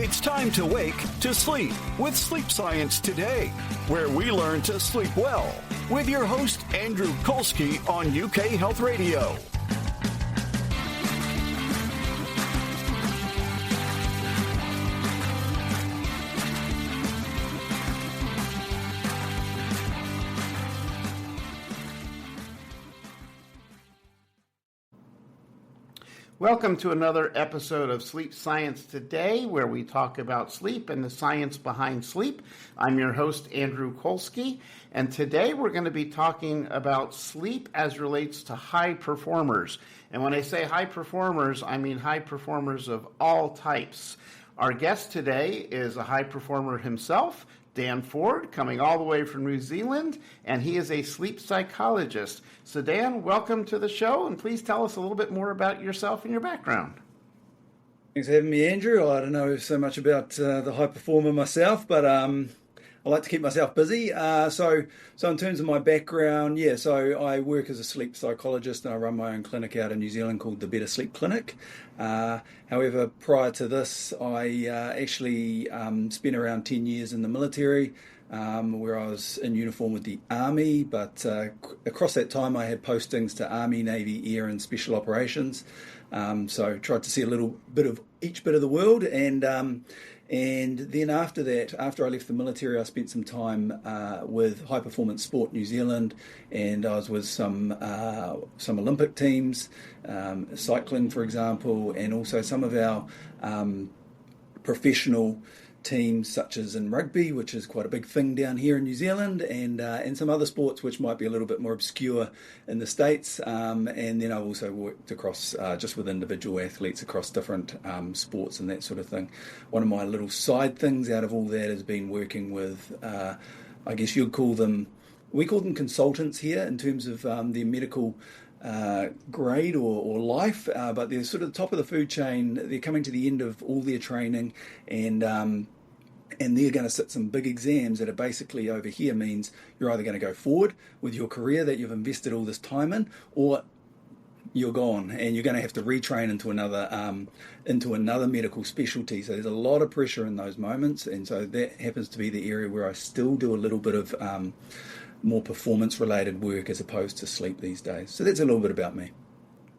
It's time to wake to sleep with Sleep Science Today, where we learn to sleep well with your host, Andrew Colsky on UK Health Radio. Welcome to another episode of Sleep Science Today, where we talk about sleep and the science behind sleep. I'm your host, Andrew Colsky, and today we're going to be talking about sleep as relates to high performers. And when I say high performers, I mean high performers of all types. Our guest today is a high performer himself, Dan Ford, coming all the way from New Zealand, and he is a sleep psychologist. So Dan, welcome to the show, and please tell us a little bit more about yourself and your background. Thanks for having me, Andrew. I don't know so much about the high performer myself, but I like to keep myself busy. So in terms of my background, so I work as a sleep psychologist and I run my own clinic out in New Zealand called the Better Sleep Clinic. However, prior to this, I actually spent around 10 years in the military, where I was in uniform with the Army, but across that time I had postings to Army, Navy, Air and Special Operations. So tried to see a little bit of each bit of the world, and then after that, after I left the military, I spent some time with High Performance Sport New Zealand, and I was with some Olympic teams, cycling, for example, and also some of our professional teams, such as in rugby, which is quite a big thing down here in New Zealand, and some other sports which might be a little bit more obscure in the States. And then I've also worked across just with individual athletes across different sports and that sort of thing. One of my little side things out of all that has been working with, I guess we call them consultants here in terms of their medical grade or life, but they're sort of the top of the food chain. They're coming to the end of all their training, and they're going to sit some big exams that are basically over here means you're either going to go forward with your career that you've invested all this time in, or you're gone and you're going to have to retrain into another medical specialty. So there's a lot of pressure in those moments, and so that happens to be the area where I still do a little bit of more performance-related work as opposed to sleep these days. So that's a little bit about me.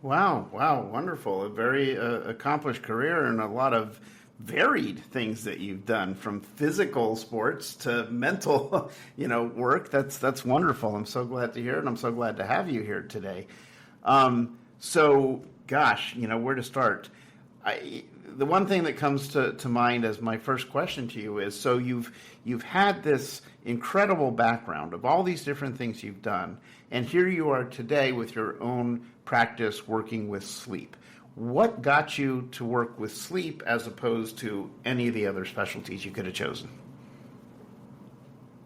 Wow, Wonderful. A very accomplished career and a lot of varied things that you've done, from physical sports to mental, work. That's wonderful. I'm so glad to hear it, and I'm so glad to have you here today. Where to start? The one thing that comes to mind as my first question to you is, so you've had this incredible background of all these different things you've done, and here you are today with your own practice working with sleep. What got you to work with sleep as opposed to any of the other specialties you could have chosen?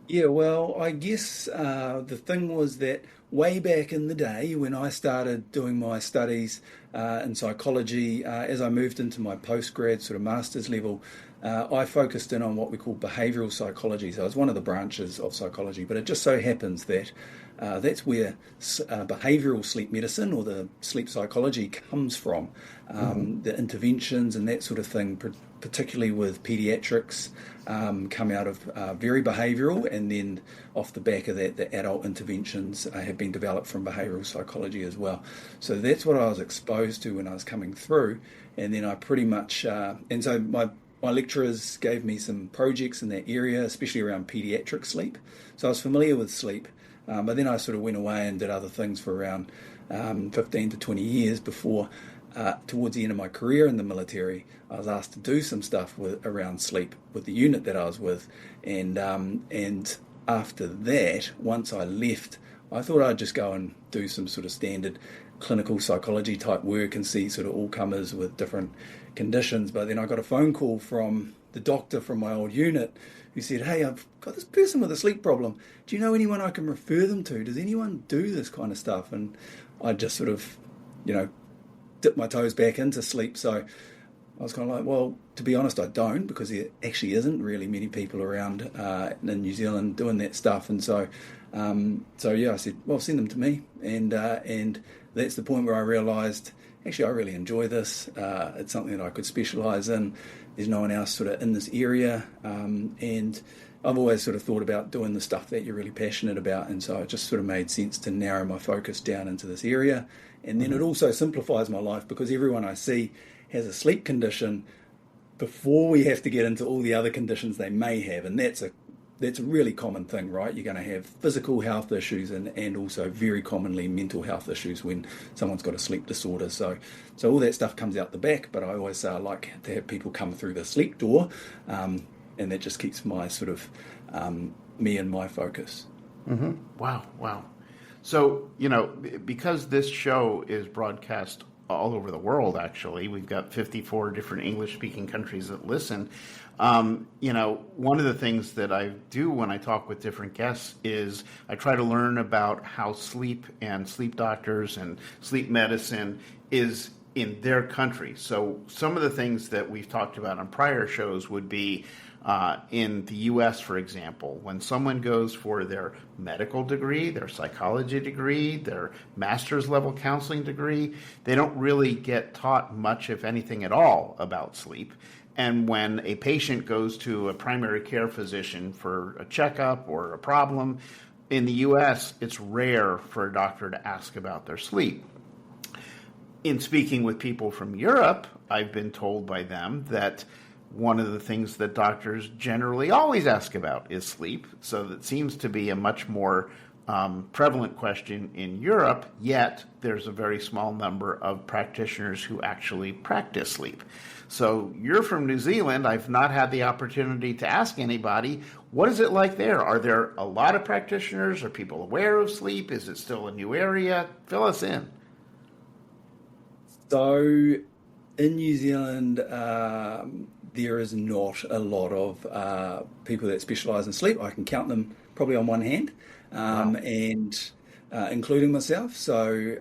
Yeah, well, I guess the thing was that way back in the day when I started doing my studies in psychology, as I moved into my postgrad sort of master's level, I focused in on what we call behavioural psychology. So it's one of the branches of psychology, but it just so happens that that's where behavioural sleep medicine or the sleep psychology comes from. The interventions and that sort of thing, particularly with paediatrics, come out of very behavioural, and then off the back of that, the adult interventions have been developed from behavioural psychology as well. So that's what I was exposed to when I was coming through, and then I pretty much, and so my lecturers gave me some projects in that area, especially around paediatric sleep. So I was familiar with sleep, but then I sort of went away and did other things for around 15 to 20 years before, towards the end of my career in the military, I was asked to do some stuff around sleep with the unit that I was with, and after that, once I left, I thought I'd just go and do some sort of standard clinical psychology type work and see sort of all comers with different conditions. But then I got a phone call from the doctor from my old unit who said, "Hey, I've got this person with a sleep problem. Do you know anyone I can refer them to? Does anyone do this kind of stuff?" And I just sort of, dipped my toes back into sleep. So I was kind of like, well, to be honest, I don't, because there actually isn't really many people around in New Zealand doing that stuff. And so So yeah, I said, well, send them to me, and that's the point where I realised, actually, I really enjoy this. It's something that I could specialise in. There's no one else sort of in this area, and I've always sort of thought about doing the stuff that you're really passionate about, and so it just sort of made sense to narrow my focus down into this area. And then it also simplifies my life, because everyone I see has a sleep condition before we have to get into all the other conditions they may have, and that's a really common thing, right? You're going to have physical health issues and also very commonly mental health issues when someone's got a sleep disorder. So all that stuff comes out the back, but I always like to have people come through the sleep door, and that just keeps my sort of me and my focus. Mm-hmm. Wow. So, because this show is broadcast all over the world, actually, we've got 54 different English-speaking countries that listen. One of the things that I do when I talk with different guests is I try to learn about how sleep and sleep doctors and sleep medicine is in their country. So some of the things that we've talked about on prior shows would be in the U.S., for example, when someone goes for their medical degree, their psychology degree, their master's level counseling degree, they don't really get taught much, if anything at all, about sleep. And when a patient goes to a primary care physician for a checkup or a problem, in the U.S., it's rare for a doctor to ask about their sleep. In speaking with people from Europe, I've been told by them that one of the things that doctors generally always ask about is sleep. So that seems to be a much more prevalent question in Europe, yet there's a very small number of practitioners who actually practice sleep. So you're from New Zealand. I've not had the opportunity to ask anybody, what is it like there? Are there a lot of practitioners? Are people aware of sleep? Is it still a new area? Fill us in. So in New Zealand, there is not a lot of people that specialise in sleep. I can count them probably on one hand, and including myself. So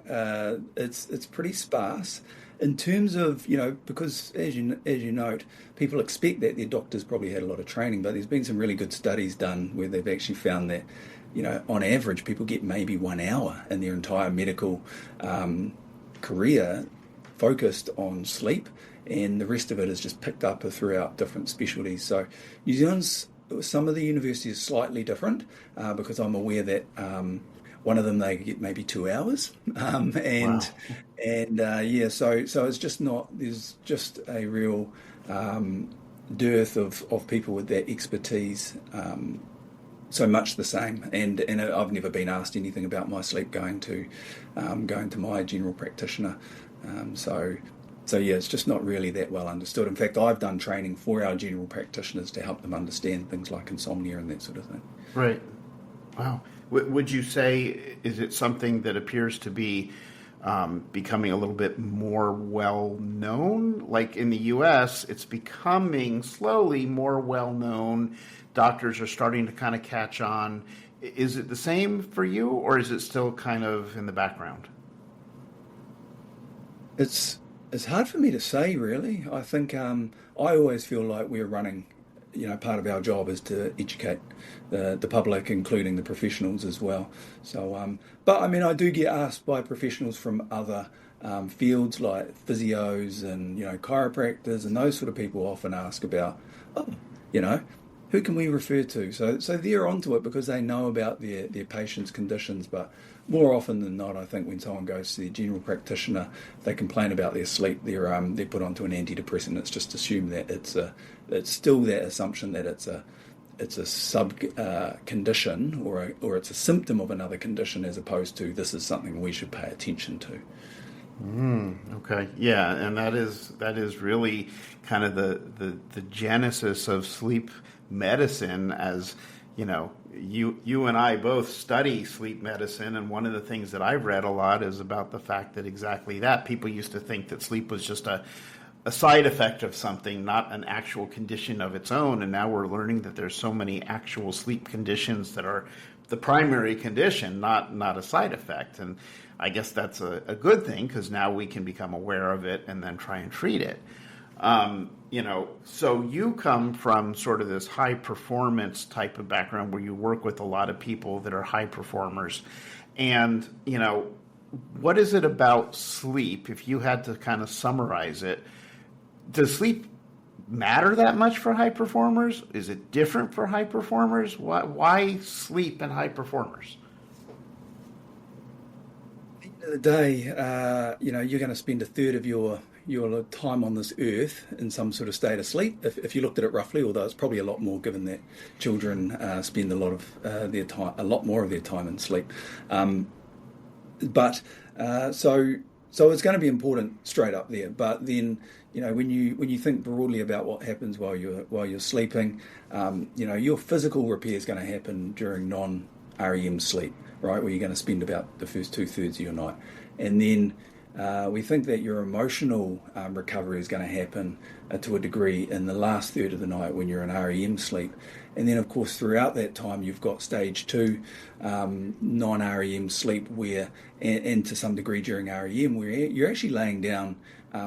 it's pretty sparse in terms of, because as you note, people expect that their doctors probably had a lot of training, but there's been some really good studies done where they've actually found that, on average, people get maybe 1 hour in their entire medical career focused on sleep, and the rest of it is just picked up throughout different specialties. So New Zealand's, some of the universities are slightly different, because I'm aware that one of them they get maybe 2 hours, so it's just not, there's just a real dearth of people with that expertise. So much the same, and I've never been asked anything about my sleep going to my general practitioner. So yeah, it's just not really that well understood. In fact, I've done training for our general practitioners to help them understand things like insomnia and that sort of thing. Right. Wow. Would you say, is it something that appears to be becoming a little bit more well known? Like in the U.S., it's becoming slowly more well known. Doctors are starting to kind of catch on. Is it the same for you, or is it still kind of in the background? It's hard for me to say, really. I think I always feel like we're running, part of our job is to educate the public, including the professionals as well. So, but I mean, I do get asked by professionals from other fields like physios and, chiropractors, and those sort of people often ask about, who can we refer to? So they're onto it because they know about their patients' conditions, but more often than not, I think when someone goes to their general practitioner, they complain about their sleep, they're put onto an antidepressant. It's just assumed that it's still that assumption that it's a sub condition or it's a symptom of another condition, as opposed to this is something we should pay attention to. Okay, yeah, and that is really kind of the genesis of sleep medicine, as you and I both study sleep medicine, and one of the things that I've read a lot is about the fact that exactly that people used to think that sleep was just a side effect of something, not an actual condition of its own, and now we're learning that there's so many actual sleep conditions that are the primary condition, not a side effect. And I guess that's a good thing, because now we can become aware of it and then try and treat it. So you come from sort of this high performance type of background where you work with a lot of people that are high performers. And, what is it about sleep, if you had to kind of summarize it? Does sleep matter that much for high performers? Is it different for high performers? Why sleep in high performers? At the end of the day, you're going to spend a third of your time on this earth in some sort of state of sleep, if you looked at it roughly, although it's probably a lot more given that children spend a lot more of their time in sleep. So it's going to be important straight up there. But then, when you think broadly about what happens while you're sleeping, your physical repair is going to happen during non-REM sleep, right, where you're going to spend about the first 2/3 of your night, and then we think that your emotional recovery is going to happen to a degree in the last third of the night when you're in REM sleep. And then, of course, throughout that time, you've got stage 2 non-REM sleep and to some degree during REM, where you're actually laying down,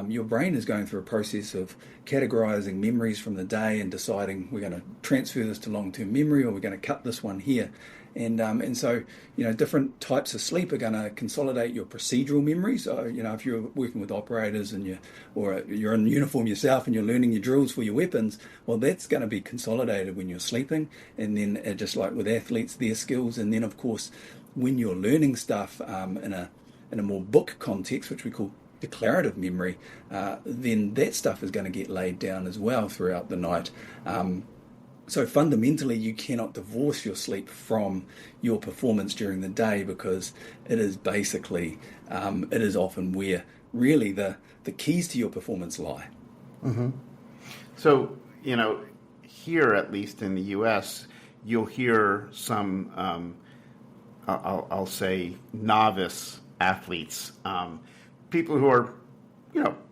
your brain is going through a process of categorizing memories from the day and deciding we're going to transfer this to long-term memory or we're going to cut this one here. And so, different types of sleep are going to consolidate your procedural memory. So, if you're working with operators and you're in uniform yourself and you're learning your drills for your weapons, well, that's going to be consolidated when you're sleeping. And then just like with athletes, their skills. And then, of course, when you're learning stuff in a more book context, which we call declarative memory, then that stuff is going to get laid down as well throughout the night. So fundamentally, you cannot divorce your sleep from your performance during the day, because it is basically, it is often where really the keys to your performance lie. Mm-hmm. So, here, at least in the U.S., you'll hear some, I'll say, novice athletes, people who are,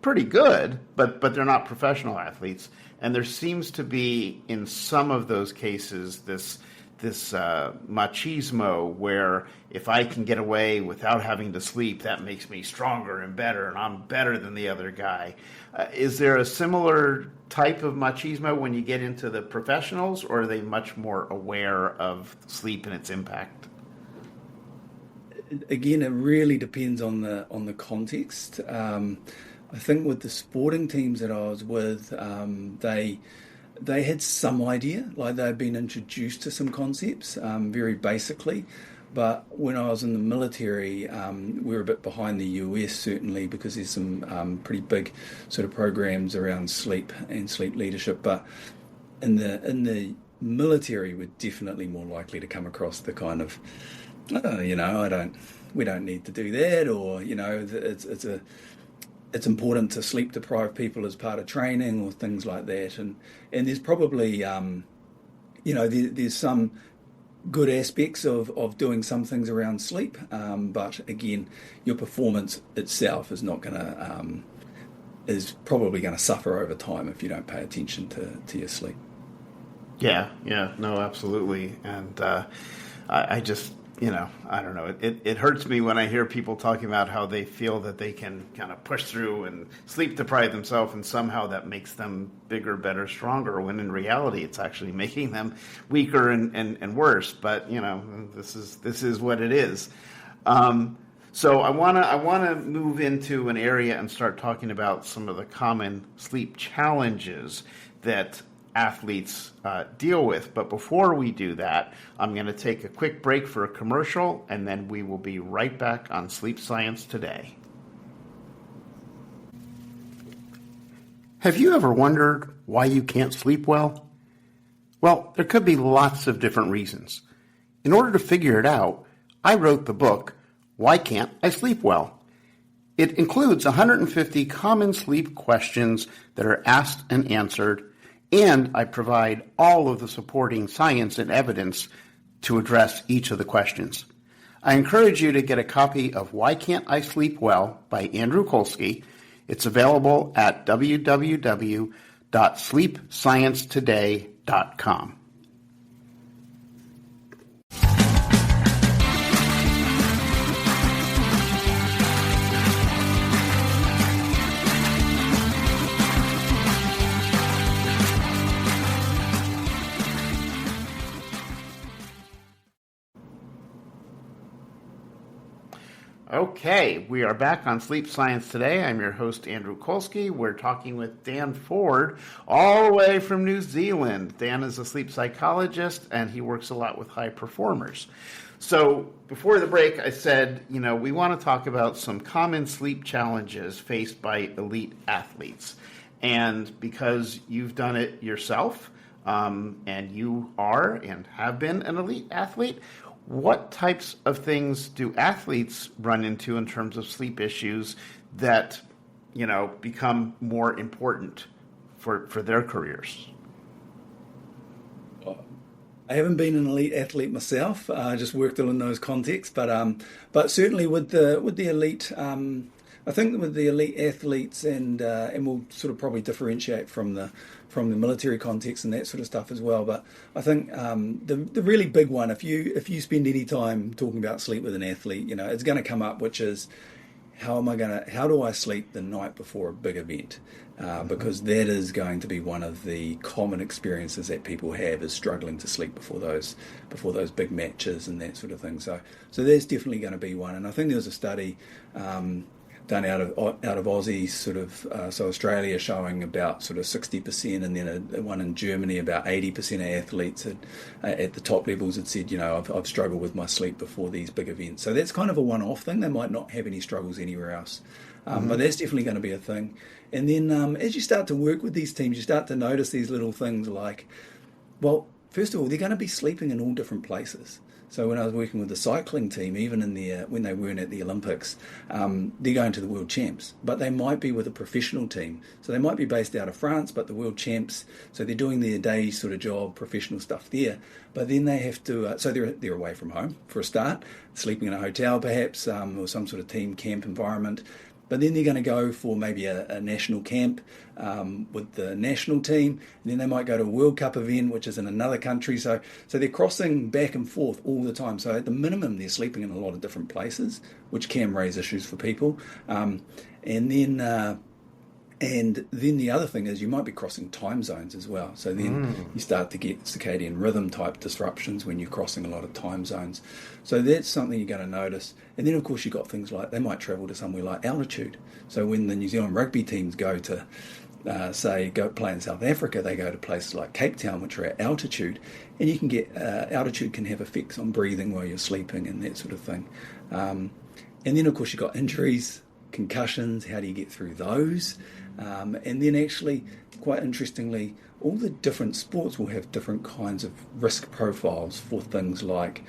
pretty good, but they're not professional athletes. And there seems to be, in some of those cases, this machismo where if I can get away without having to sleep, that makes me stronger and better, and I'm better than the other guy. Is there a similar type of machismo when you get into the professionals, or are they much more aware of sleep and its impact? Again, it really depends on the context. I think with the sporting teams that I was with, they had some idea, like they'd been introduced to some concepts, very basically. But when I was in the military, we were a bit behind the US, certainly, because there's some pretty big sort of programs around sleep and sleep leadership. But in the military, we're definitely more likely to come across the kind of, we don't need to do that, or it's important to sleep deprive people as part of training or things like that. And there's probably, there's some good aspects of doing some things around sleep. But again, your performance itself is not going to, is probably going to suffer over time if you don't pay attention to your sleep. Yeah, no, absolutely. And I just, I don't know. It hurts me when I hear people talking about how they feel that they can kind of push through and sleep deprive themselves, and somehow that makes them bigger, better, stronger, when in reality it's actually making them weaker and worse. But, this is what it is. So I wanna move into an area and start talking about some of the common sleep challenges that athletes deal with. But before we do that, I'm going to take a quick break for a commercial, and then we will be right back on Sleep Science Today. Have you ever wondered why you can't sleep well? Well, there could be lots of different reasons. In order to figure it out, I wrote the book, Why Can't I Sleep Well? It includes 150 common sleep questions that are asked and answered, and I provide all of the supporting science and evidence to address each of the questions. I encourage you to get a copy of Why Can't I Sleep Well by Andrew Colsky. It's available at www.sleepsciencetoday.com. Okay, we are back on Sleep Science Today. I'm your host, Andrew Colsky. We're talking with Dan Ford, all the way from New Zealand. Dan is a sleep psychologist, and he works a lot with high performers. So before the break, I said, we want to talk about some common sleep challenges faced by elite athletes. And because you've done it yourself, and you are and have been an elite athlete, what types of things do athletes run into in terms of sleep issues that, become more important for their careers? I haven't been an elite athlete myself. I just worked in those contexts, but certainly with the elite, I think with the elite athletes, and we'll sort of probably differentiate from the military context and that sort of stuff as well. But I think the really big one, if you spend any time talking about sleep with an athlete, it's going to come up, which is how do I sleep the night before a big event? Because that is going to be one of the common experiences that people have, is struggling to sleep before those big matches and that sort of thing. So there's definitely going to be one. And I think there was a study done out of Aussie, so Australia, showing about sort of 60%, and then one in Germany, about 80% of athletes at the top levels had said, I've struggled with my sleep before these big events. So that's kind of a one-off thing. They might not have any struggles anywhere else, but that's definitely going to be a thing. And then as you start to work with these teams, you start to notice these little things like, well, first of all, they're going to be sleeping in all different places. So when I was working with the cycling team, even when they weren't at the Olympics, they're going to the World Champs, but they might be with a professional team. So they might be based out of France, but the World Champs, so they're doing their day sort of job, professional stuff there. But then they have to, so they're away from home for a start, sleeping in a hotel perhaps, or some sort of team camp environment. But then they're going to go for maybe a national camp with the national team, and then they might go to a World Cup event, which is in another country. So they're crossing back and forth all the time. So at the minimum, they're sleeping in a lot of different places, which can raise issues for people. And then the other thing is you might be crossing time zones as well. So then you start to get circadian rhythm type disruptions when you're crossing a lot of time zones. So that's something you're going to notice. And then, of course, you've got things like they might travel to somewhere like altitude. So when the New Zealand rugby teams go to, go play in South Africa, they go to places like Cape Town, which are at altitude. And you can get, altitude can have effects on breathing while you're sleeping and that sort of thing. And then, of course, you've got injuries, concussions. How do you get through those? And then actually, quite interestingly, all the different sports will have different kinds of risk profiles for things like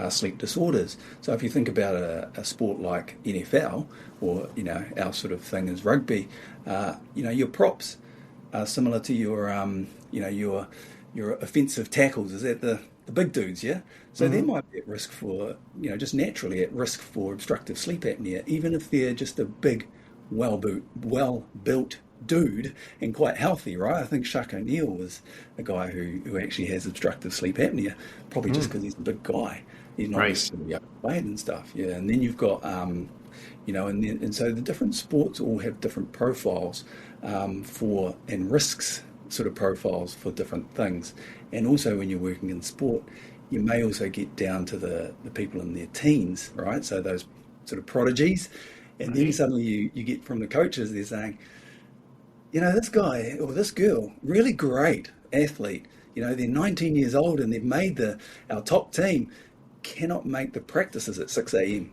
sleep disorders. So if you think about a sport like NFL, or our sort of thing is rugby, your props are similar to your offensive tackles. Is that the big dudes, yeah? So they might be at risk for, just naturally at risk for obstructive sleep apnea, even if they're just a big, well-built dude and quite healthy, right? I think Shaq O'Neal was a guy who actually has obstructive sleep apnea, probably just because he's a big guy. He's not necessarily overweight and stuff, yeah. And then you've got, and so the different sports all have different profiles and risks sort of profiles for different things. And also when you're working in sport, you may also get down to the people in their teens, right? So those sort of prodigies. And then suddenly you get from the coaches, they're saying, this guy or this girl, really great athlete, they're 19 years old and they've made our top team, cannot make the practices at 6 a.m.,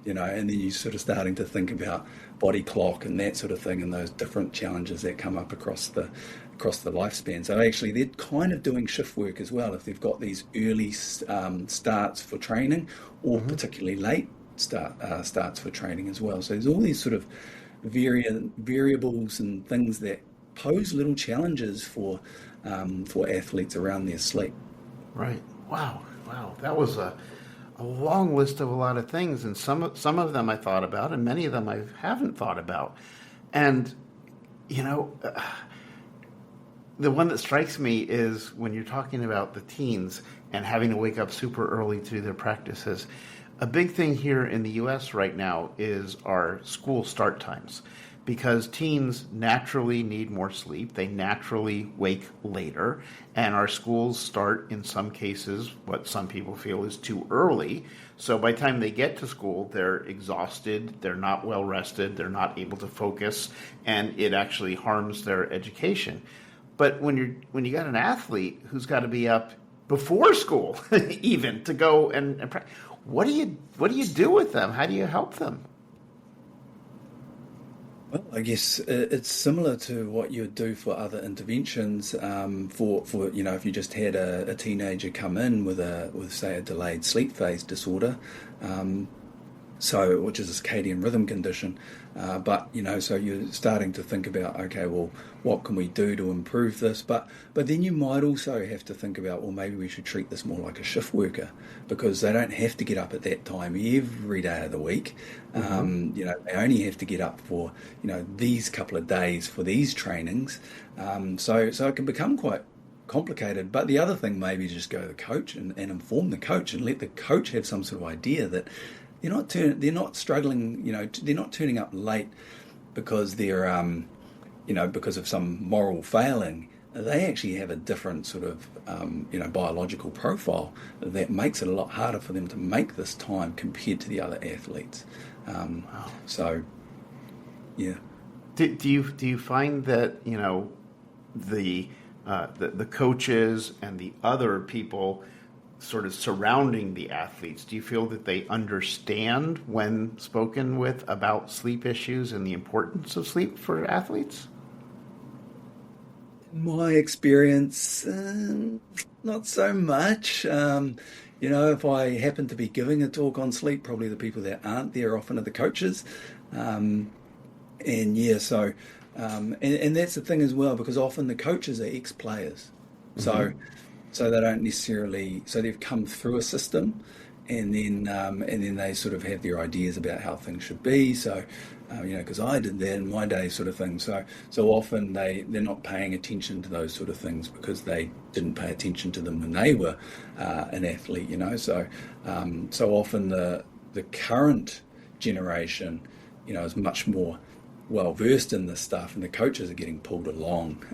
and then you're sort of starting to think about body clock and that sort of thing and those different challenges that come up across the lifespan. So actually they're kind of doing shift work as well if they've got these early starts for training or particularly late starts for training as well. So there's all these sort of variables and things that pose little challenges for athletes around their sleep. Right. Wow. That was a long list of a lot of things, and some of them I thought about, and many of them I haven't thought about. And the one that strikes me is when you're talking about the teens and having to wake up super early to do their practices. A big thing here in the U.S. right now is our school start times. because teens naturally need more sleep. They naturally wake later, and our schools start, in some cases, what some people feel is too early. So by the time they get to school, they're exhausted, they're not well rested, they're not able to focus, and it actually harms their education. But when you got an athlete who's got to be up before school, even to go and what do you do with them? How do you help them? Well, I guess it's similar to what you would do for other interventions. For if you just had a teenager come in with say a delayed sleep phase disorder, which is a circadian rhythm condition. So you're starting to think about, okay, well, what can we do to improve this? But then you might also have to think about, well, maybe we should treat this more like a shift worker, because they don't have to get up at that time every day of the week. They only have to get up for, these couple of days for these trainings. So it can become quite complicated. But the other thing, maybe just go to the coach and inform the coach and let the coach have some sort of idea that they're not struggling, they're not turning up late because they're, because of some moral failing. They actually have a different sort of, biological profile that makes it a lot harder for them to make this time compared to the other athletes. Wow. So, yeah. Do you find that the coaches and the other people sort of surrounding the athletes, do you feel that they understand when spoken with about sleep issues and the importance of sleep for athletes? My experience, not so much. If I happen to be giving a talk on sleep, probably the people that aren't there often are the coaches. And that's the thing as well, because often the coaches are ex-players. Mm-hmm. So they don't necessarily, so they've come through a system, and then they sort of have their ideas about how things should be. So, because I did that in my day, sort of thing. So often they're not paying attention to those sort of things because they didn't pay attention to them when they were an athlete. So often the current generation, is much more well versed in this stuff, and the coaches are getting pulled along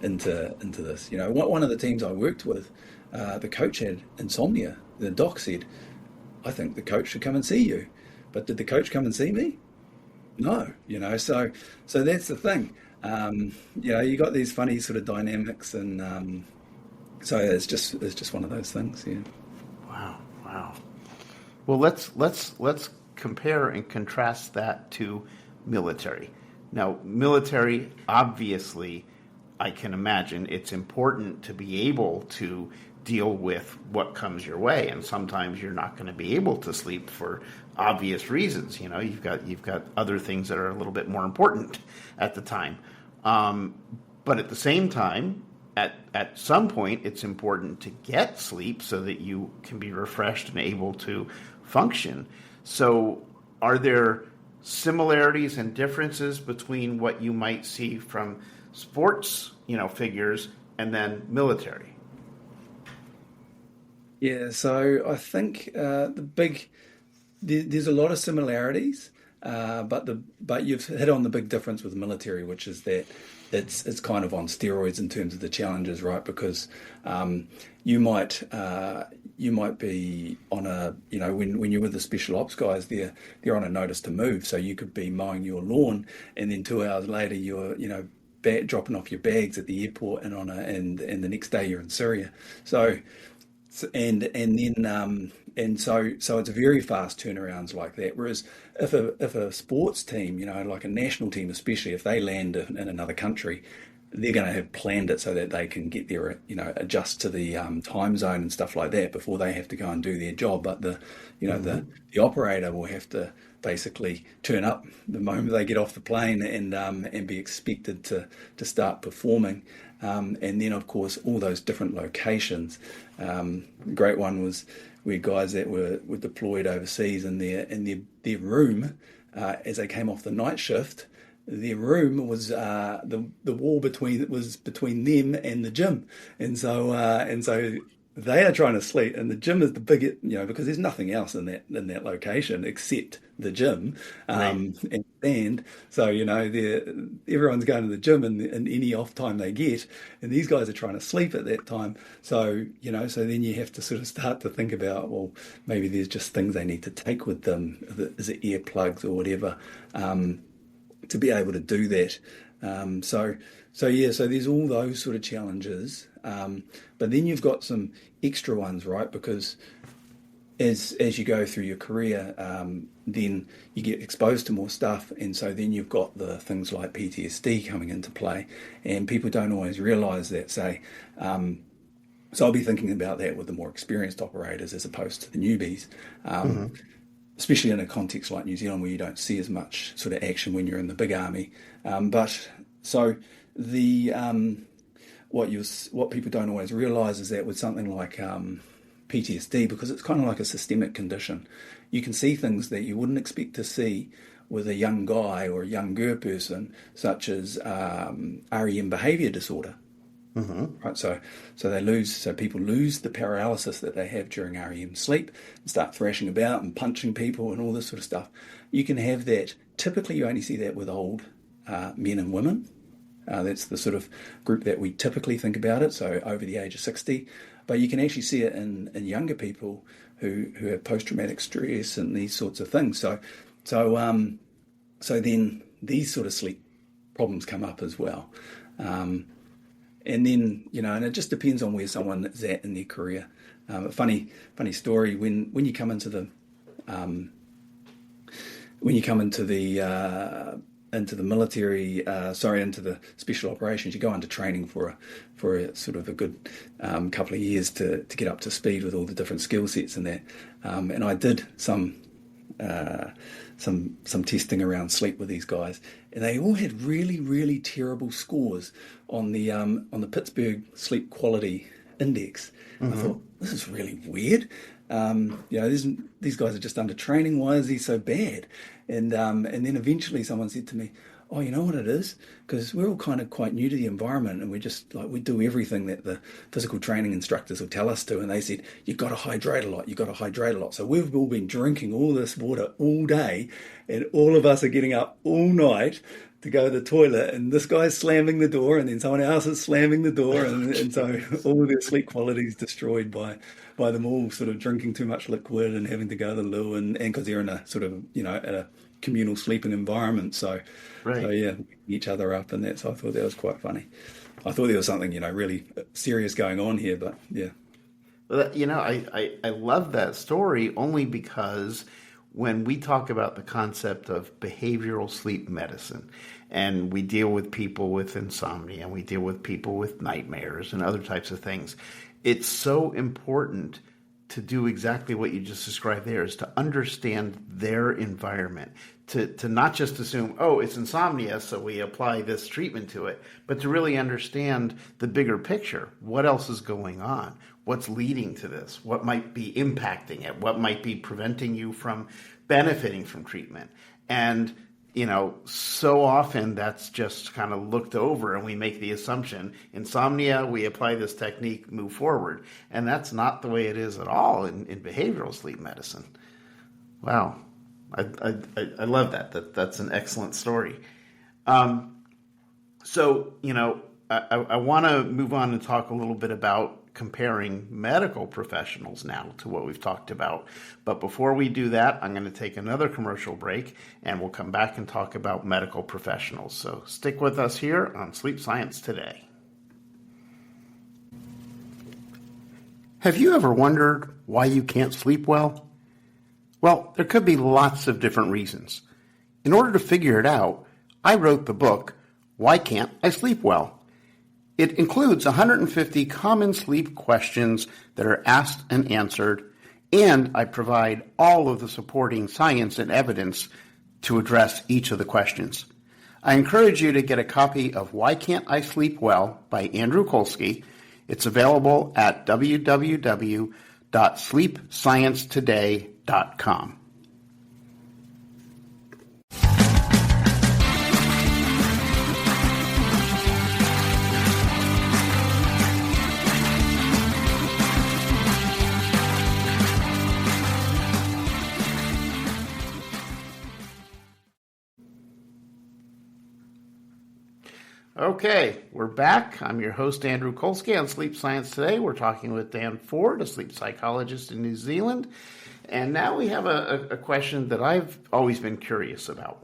into this. One of the teams I worked with, the coach had insomnia. The doc said, "I think the coach should come and see you." But did the coach come and see me? No. So that's the thing. You got these funny sort of dynamics, and so it's just one of those things. Yeah. Wow. Well, let's compare and contrast that to military. Now, military, obviously, I can imagine it's important to be able to deal with what comes your way, and sometimes you're not going to be able to sleep for obvious reasons. You've got other things that are a little bit more important at the time. But at the same time, at some point, it's important to get sleep so that you can be refreshed and able to function. So, are there similarities and differences between what you might see from sports, figures, and then military? Yeah, so I think there's a lot of similarities, but you've hit on the big difference with the military, which is that it's kind of on steroids in terms of the challenges, right? Because you might be on a, when you're with the special ops guys, they're on a notice to move, so you could be mowing your lawn, and then 2 hours later you're dropping off your bags at the airport, and the next day you're in Syria. So it's very fast turnarounds like that. Whereas if a sports team, like a national team, especially if they land in another country, they're going to have planned it so that they can get there, adjust to the time zone and stuff like that before they have to go and do their job. But the operator will have to basically turn up the moment they get off the plane and be expected to start performing. And then, of course, all those different locations. The great one was where guys that were deployed overseas, and their room, as they came off the night shift, their room was the wall between them and the gym, and so they are trying to sleep, and the gym is the biggest, because there's nothing else in that location except the gym, and band. So everyone's going to the gym in any off time they get, and these guys are trying to sleep at that time. So so then you have to sort of start to think about, well, maybe there's just things they need to take with them. Is it earplugs or whatever, to be able to do that? So there's all those sort of challenges. But then you've got some extra ones, right? Because as you go through your career, then you get exposed to more stuff, and so then you've got the things like PTSD coming into play, and people don't always realise that. So I'll be thinking about that with the more experienced operators as opposed to the newbies, especially in a context like New Zealand where you don't see as much sort of action when you're in the big army. But so the what people don't always realise is that with something like PTSD, because it's kind of like a systemic condition, you can see things that you wouldn't expect to see with a young guy or a younger person, such as REM behaviour disorder. Right, so people lose the paralysis that they have during REM sleep and start thrashing about and punching people and all this sort of stuff. You can have that. Typically, you only see that with old men and women. That's the sort of group that we typically think about it, so over the age of 60. But you can actually see it in younger people who have post-traumatic stress and these sorts of things. So then these sort of sleep problems come up as well. And then, and it just depends on where someone is at in their career. A funny story, when you come into the military, into the special operations, you go into training for a sort of a good couple of years to get up to speed with all the different skill sets and that. And I did some testing around sleep with these guys, and they all had really, really terrible scores on the Pittsburgh Sleep Quality Index. I thought, this is really weird. These guys are just under training. Why is he so bad? And then eventually someone said to me, oh, you know what it is? Because we're all kind of quite new to the environment, and we just we do everything that the physical training instructors will tell us to. And they said, you've got to hydrate a lot. So we've all been drinking all this water all day, and all of us are getting up all night to go to the toilet, and this guy's slamming the door, and then someone else is slamming the door, and so all of their sleep quality is destroyed by them all sort of drinking too much liquid and having to go to the loo, and because they're in a sort of at a communal sleeping environment. So each other up and that. So I thought that was quite funny. I thought there was something really serious going on here, but yeah. Well, I love that story only because when we talk about the concept of behavioral sleep medicine, and we deal with people with insomnia, and we deal with people with nightmares and other types of things, it's so important to do exactly what you just described there, is to understand their environment, to not just assume, oh, it's insomnia, so we apply this treatment to it, but to really understand the bigger picture. What else is going on? What's leading to this? What might be impacting it? What might be preventing you from benefiting from treatment? And so often that's just kind of looked over, and we make the assumption, insomnia, we apply this technique, move forward. And that's not the way it is at all in behavioral sleep medicine. Wow. I love that. That's an excellent story. I want to move on and talk a little bit about comparing medical professionals now to what we've talked about. But before we do that, I'm going to take another commercial break, and we'll come back and talk about medical professionals. So stick with us here on Sleep Science Today. Have you ever wondered why you can't sleep well? Well, there could be lots of different reasons. In order to figure it out, I wrote the book, Why Can't I Sleep Well? It includes 150 common sleep questions that are asked and answered, and I provide all of the supporting science and evidence to address each of the questions. I encourage you to get a copy of Why Can't I Sleep Well by Andrew Colsky. It's available at www.sleepsciencetoday.com. Okay, we're back. I'm your host, Andrew Colsky, on Sleep Science Today. We're talking with Dan Ford, a sleep psychologist in New Zealand. And now we have a question that I've always been curious about.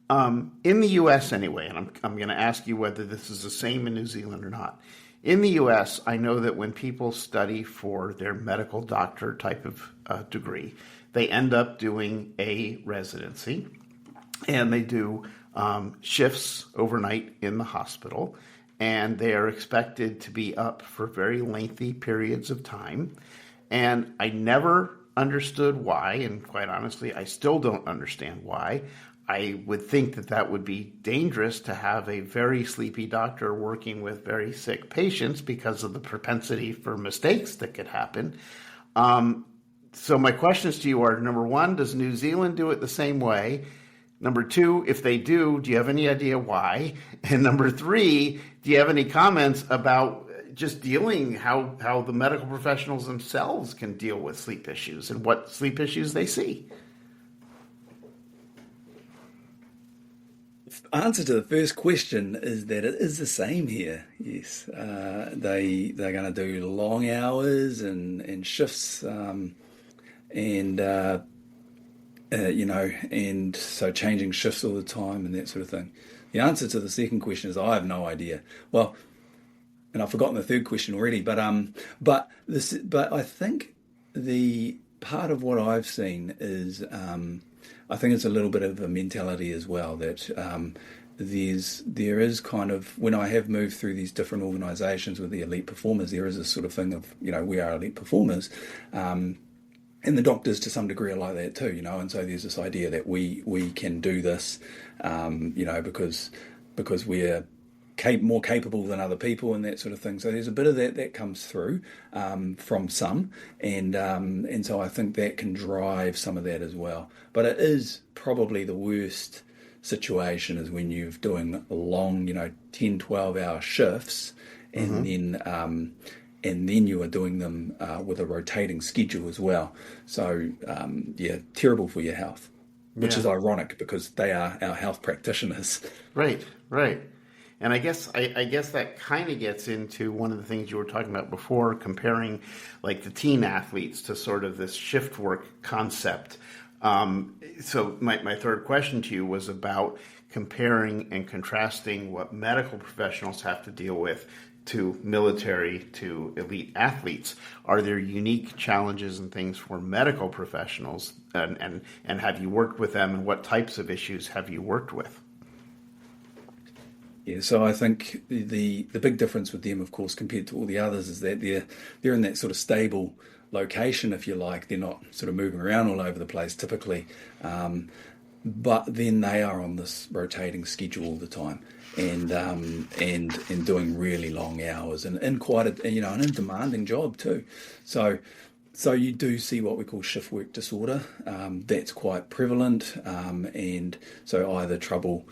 In the U.S. anyway, and I'm going to ask you whether this is the same in New Zealand or not. In the U.S., I know that when people study for their medical doctor type of degree, they end up doing a residency, and they do shifts overnight in the hospital, and they are expected to be up for very lengthy periods of time. And I never understood why, and quite honestly, I still don't understand why. I would think that that would be dangerous to have a very sleepy doctor working with very sick patients because of the propensity for mistakes that could happen. So my questions to you are, number one, does New Zealand do it the same way? Number two, if they do you have any idea why? And number three, do you have any comments about just dealing how the medical professionals themselves can deal with sleep issues and what sleep issues they see? The answer to the first question is that it is the same here. Yes, they're going to do long hours and shifts, and so changing shifts all the time and that sort of thing. The answer to the second question is I have no idea. Well, and I've forgotten the third question already. But I think the part of what I've seen is I think it's a little bit of a mentality as well that there is kind of, when I have moved through these different organisations with the elite performers, there is a sort of thing of, we are elite performers. And the doctors to some degree are like that too, and so there's this idea that we can do this, because we're more capable than other people and that sort of thing. So there's a bit of that comes through from some, and so I think that can drive some of that as well. But it is probably the worst situation is when you're doing long, 10, 12-hour shifts, and then you are doing them with a rotating schedule as well. So, terrible for your health, which is ironic because they are our health practitioners. Right. And I guess that kind of gets into one of the things you were talking about before, comparing like the teen athletes to sort of this shift work concept. So my third question to you was about comparing and contrasting what medical professionals have to deal with to military, to elite athletes. Are there unique challenges and things for medical professionals, and have you worked with them, and what types of issues have you worked with? Yeah, so I think the big difference with them, of course, compared to all the others, is that they're in that sort of stable location, if you like. They're not sort of moving around all over the place typically, but then they are on this rotating schedule all the time, and doing really long hours and quite an demanding job too. So you do see what we call shift work disorder. That's quite prevalent, and so either trouble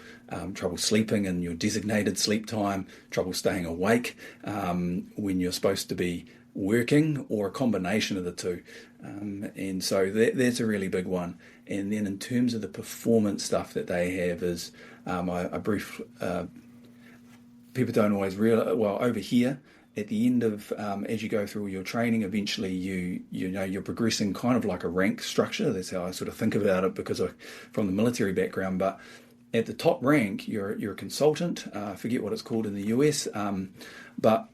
sleeping in your designated sleep time, trouble staying awake when you're supposed to be working, or a combination of the two. And so that's a really big one. And then in terms of the performance stuff that they have is, people don't always realize, well, over here, at the end of, as you go through your training, eventually you're progressing kind of like a rank structure. That's how I sort of think about it because from the military background. But at the top rank, you're a consultant. I forget what it's called in the US, but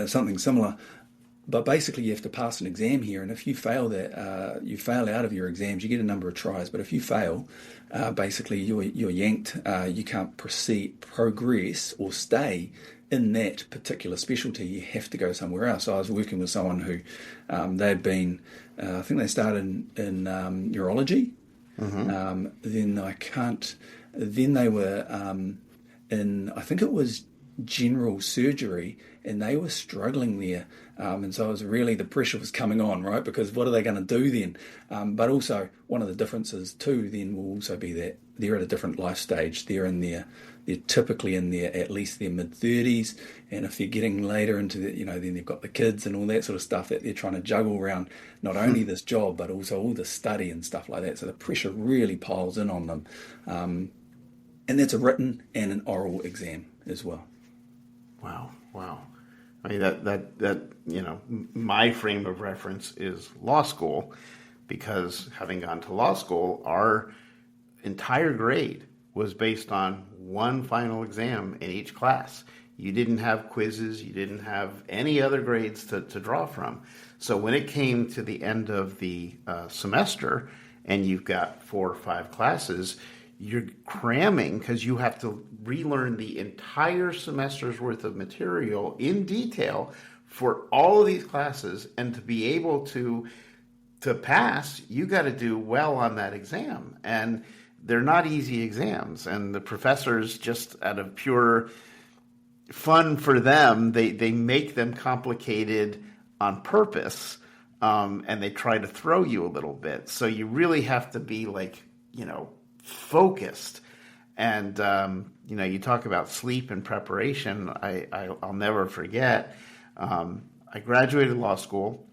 something similar. But basically, you have to pass an exam here, and if you fail that, you fail out of your exams. You get a number of tries, but if you fail, basically you're yanked. You can't progress, or stay in that particular specialty. You have to go somewhere else. So I was working with someone who they'd been, I think they started in neurology. Then they were in, I think it was general surgery, and they were struggling there. And so it was really, the pressure was coming on, right? Because what are they going to do then? But also, one of the differences too then will also be that they're at a different life stage. They're typically in their, at least their mid-30s, and if they're getting later into the, then they've got the kids and all that sort of stuff that they're trying to juggle around not only this job, but also all the study and stuff like that. So the pressure really piles in on them. And that's a written and an oral exam as well. Wow. I mean, that my frame of reference is law school, because having gone to law school, our entire grade was based on one final exam in each class. You didn't have quizzes, you didn't have any other grades to draw from. So when it came to the end of the semester and you've got 4 or 5 classes, you're cramming because you have to relearn the entire semester's worth of material in detail for all of these classes. And to be able to pass, you got to do well on that exam. And they're not easy exams. And the professors, just out of pure fun for them, they make them complicated on purpose, and they try to throw you a little bit. So you really have to be focused. And you talk about sleep and preparation. I'll never forget. I graduated law school,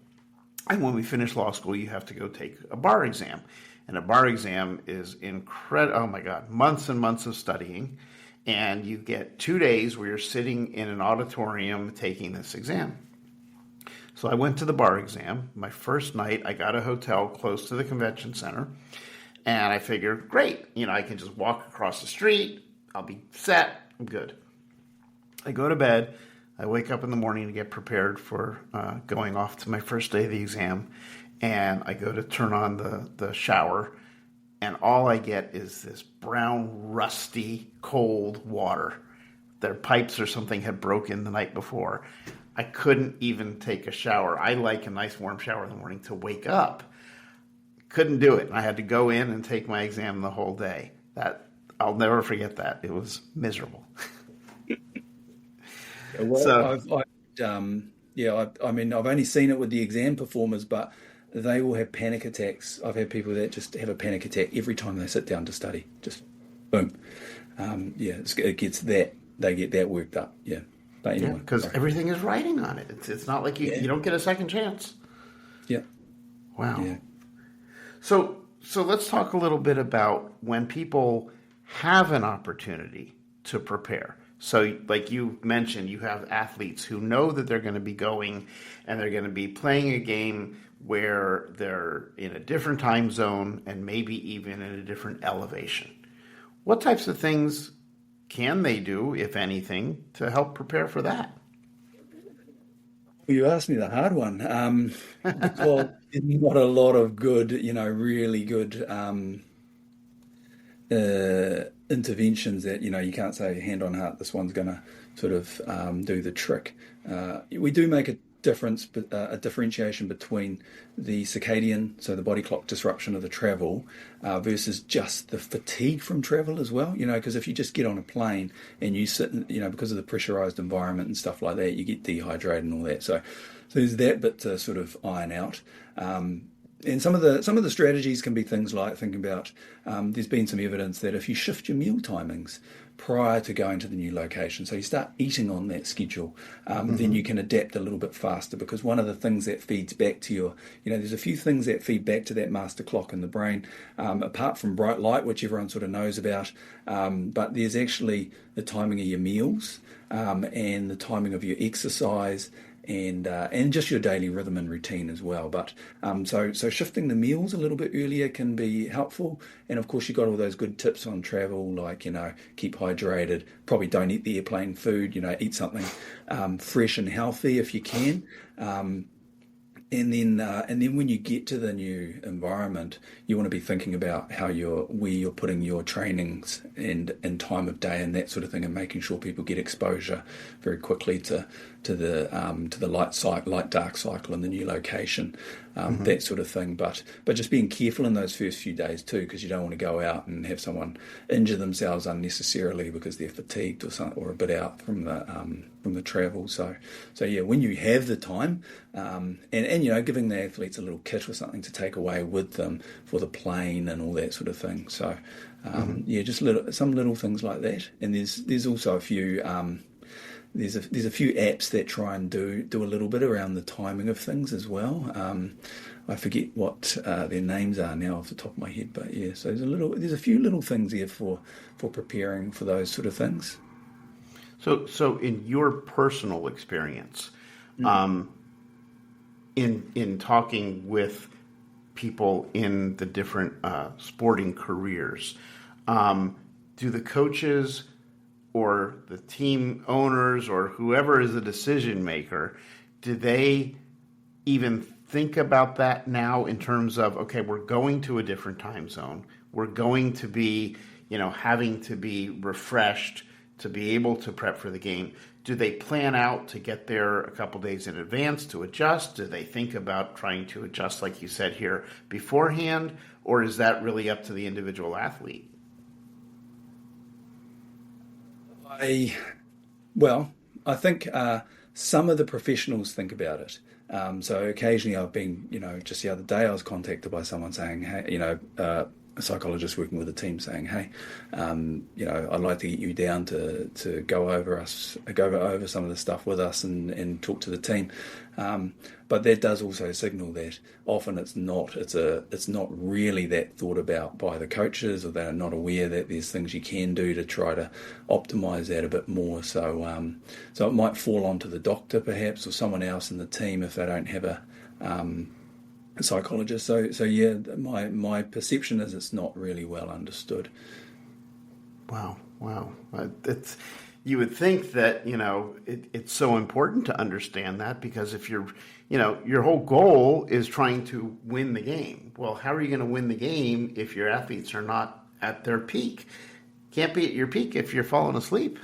and when we finish law school, you have to go take a bar exam. And a bar exam is incredible. Oh my God, months and months of studying. And you get 2 days where you're sitting in an auditorium taking this exam. So I went to the bar exam. My first night, I got a hotel close to the convention center. And I figured, great, I can just walk across the street. I'll be set. I'm good. I go to bed. I wake up in the morning to get prepared for going off to my first day of the exam. And I go to turn on the shower, and all I get is this brown, rusty, cold water. Their pipes or something had broken the night before. I couldn't even take a shower. I like a nice warm shower in the morning to wake up. Couldn't do it. I had to go in and take my exam the whole day. I'll never forget that. It was miserable. Well, I've only seen it with the exam performers, but they will have panic attacks. I've had people that just have a panic attack every time they sit down to study. Just boom. It gets that, they get that worked up. Yeah. But anyway. Because everything is writing on it. It's not like you don't get a second chance. Yeah. Wow. Yeah. So let's talk a little bit about when people have an opportunity to prepare. So like you mentioned, you have athletes who know that they're going to be going and they're going to be playing a game where they're in a different time zone and maybe even in a different elevation. What types of things can they do, if anything, to help prepare for that? Well, you asked me the hard one, because there's not a lot of good, really good interventions that, you can't say hand on heart, this one's going to sort of do the trick. We do make a differentiation between the circadian, so the body clock disruption of the travel, versus just the fatigue from travel as well. Because if you just get on a plane and you sit, because of the pressurized environment and stuff like that, you get dehydrated and all that. So there's that bit to sort of iron out. And some of the strategies can be things like thinking about, there's been some evidence that if you shift your meal timings prior to going to the new location, so you start eating on that schedule, then you can adapt a little bit faster, because one of the things that feeds back to your, there's a few things that feed back to that master clock in the brain, apart from bright light, which everyone sort of knows about, but there's actually the timing of your meals, and the timing of your exercise, and just your daily rhythm and routine as well. But so shifting the meals a little bit earlier can be helpful. And of course, you've got all those good tips on travel, like keep hydrated. Probably don't eat the airplane food. Eat something fresh and healthy if you can. And then when you get to the new environment, you want to be thinking about where you're putting your trainings and time of day and that sort of thing, and making sure people get exposure very quickly to the light dark cycle in the new location, that sort of thing. But just being careful in those first few days too, because you don't want to go out and have someone injure themselves unnecessarily because they're fatigued or a bit out from the travel. So yeah, when you have the time, and giving the athletes a little kit or something to take away with them for the plane and all that sort of thing. So just some little things like that. And there's also a few. There's a few apps that try and do a little bit around the timing of things as well. I forget what their names are now off the top of my head, but yeah, so there's a few little things here for preparing for those sort of things. So in your personal experience, in talking with people in the different sporting careers, do the coaches or the team owners or whoever is the decision maker, do they even think about that now in terms of, okay, we're going to a different time zone, we're going to be, having to be refreshed to be able to prep for the game? Do they plan out to get there a couple days in advance to adjust? Do they think about trying to adjust, like you said here, beforehand? Or is that really up to the individual athlete? I think some of the professionals think about it. So occasionally I've been, just the other day I was contacted by someone saying, hey, a psychologist working with a team saying, hey, I'd like to get you down to go over some of the stuff with us and talk to the team. But that does also signal that often it's not really that thought about by the coaches, or they're not aware that there's things you can do to try to optimize that a bit more. So it might fall onto the doctor perhaps, or someone else in the team if they don't have a psychologist. So yeah, my perception is it's not really well understood. Wow. You would think that, it's so important to understand that, because if you're, your whole goal is trying to win the game. Well, how are you going to win the game if your athletes are not at their peak? Can't be at your peak if you're falling asleep.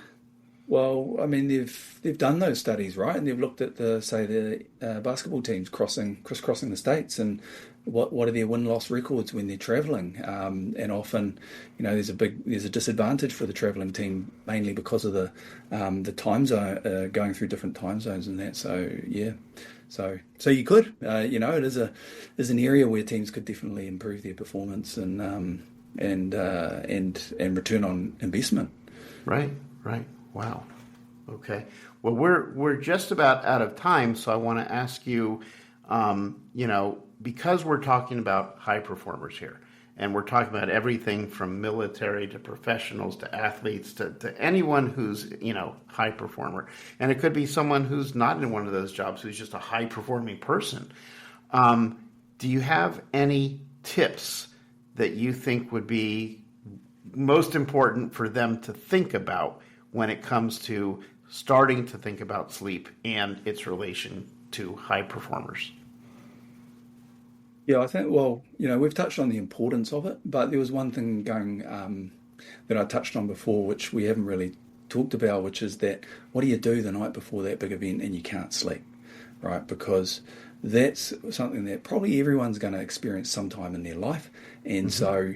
Well, I mean, they've done those studies, right? And they've looked at the basketball teams crisscrossing the states, and what are their win-loss records when they're travelling? And often, there's a disadvantage for the travelling team, mainly because of the time zone, going through different time zones and that. So yeah, so you could, it is an area where teams could definitely improve their performance and return on investment. Right. Wow. Okay. Well, we're just about out of time, so I want to ask you, because we're talking about high performers here, and we're talking about everything from military to professionals to athletes to anyone who's, high performer. And it could be someone who's not in one of those jobs, who's just a high performing person. Do you have any tips that you think would be most important for them to think about when it comes to starting to think about sleep and its relation to high performers? Yeah, I think, we've touched on the importance of it, but there was one thing that I touched on before, which we haven't really talked about, which is that what do you do the night before that big event and you can't sleep, right? Because that's something that probably everyone's going to experience sometime in their life. And so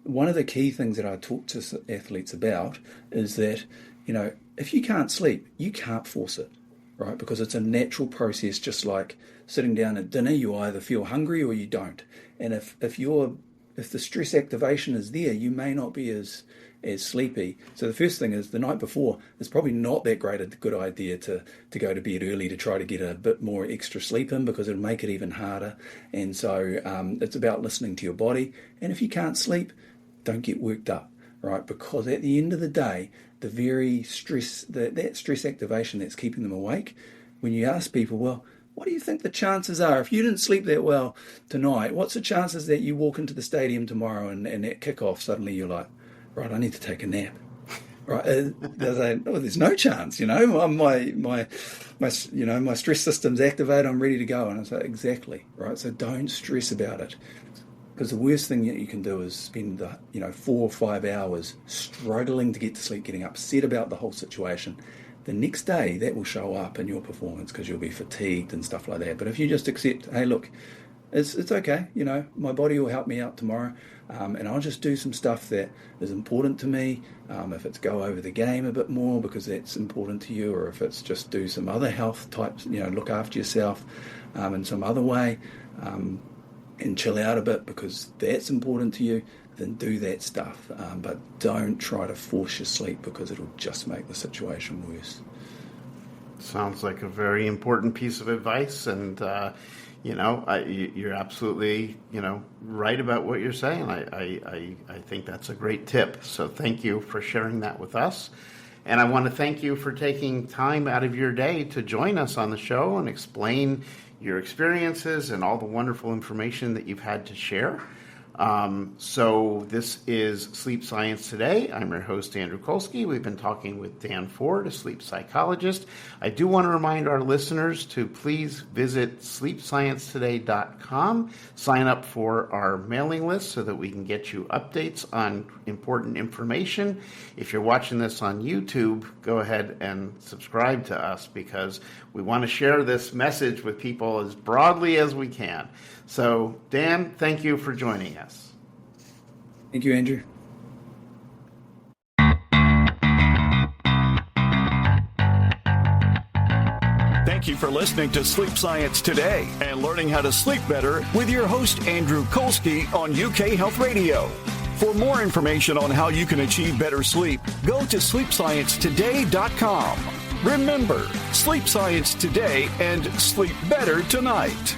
one of the key things that I talk to athletes about is that, if you can't sleep, you can't force it, right? Because it's a natural process, just like sitting down at dinner, you either feel hungry or you don't. And if the stress activation is there, you may not be as sleepy. So the first thing is, the night before, it's probably not that great a good idea to go to bed early to try to get a bit more extra sleep in, because it'll make it even harder. And so it's about listening to your body. And if you can't sleep, don't get worked up, right? Because at the end of the day, the very stress, that stress activation that's keeping them awake, when you ask people, well, what do you think the chances are, if you didn't sleep that well tonight, what's the chances that you walk into the stadium tomorrow and at kickoff, suddenly you're like, right, I need to take a nap, right? They're saying, oh, there's no chance, my stress system's activated, I'm ready to go. And I say, exactly, right? So don't stress about it. Because the worst thing that you can do is spend 4 or 5 hours struggling to get to sleep, getting upset about the whole situation. The next day, that will show up in your performance because you'll be fatigued and stuff like that. But if you just accept, hey, look, it's okay, my body will help me out tomorrow, and I'll just do some stuff that is important to me. If it's go over the game a bit more because that's important to you, or if it's just do some other health types, look after yourself in some other way, and chill out a bit because that's important to you, then do that stuff. But don't try to force your sleep, because it'll just make the situation worse. Sounds like a very important piece of advice. And, You're absolutely, right about what you're saying. I think that's a great tip. So thank you for sharing that with us. And I want to thank you for taking time out of your day to join us on the show and explain your experiences and all the wonderful information that you've had to share. So this is Sleep Science Today. I'm your host, Andrew Colsky. We've been talking with Dan Ford, a sleep psychologist. I do want to remind our listeners to please visit sleepsciencetoday.com, sign up for our mailing list so that we can get you updates on important information. If you're watching this on YouTube, go ahead and subscribe to us because we want to share this message with people as broadly as we can. So, Dan, thank you for joining us. Thank you, Andrew. Thank you for listening to Sleep Science Today and learning how to sleep better with your host, Andrew Colsky, on UK Health Radio. For more information on how you can achieve better sleep, go to sleepsciencetoday.com. Remember, sleep science today and sleep better tonight.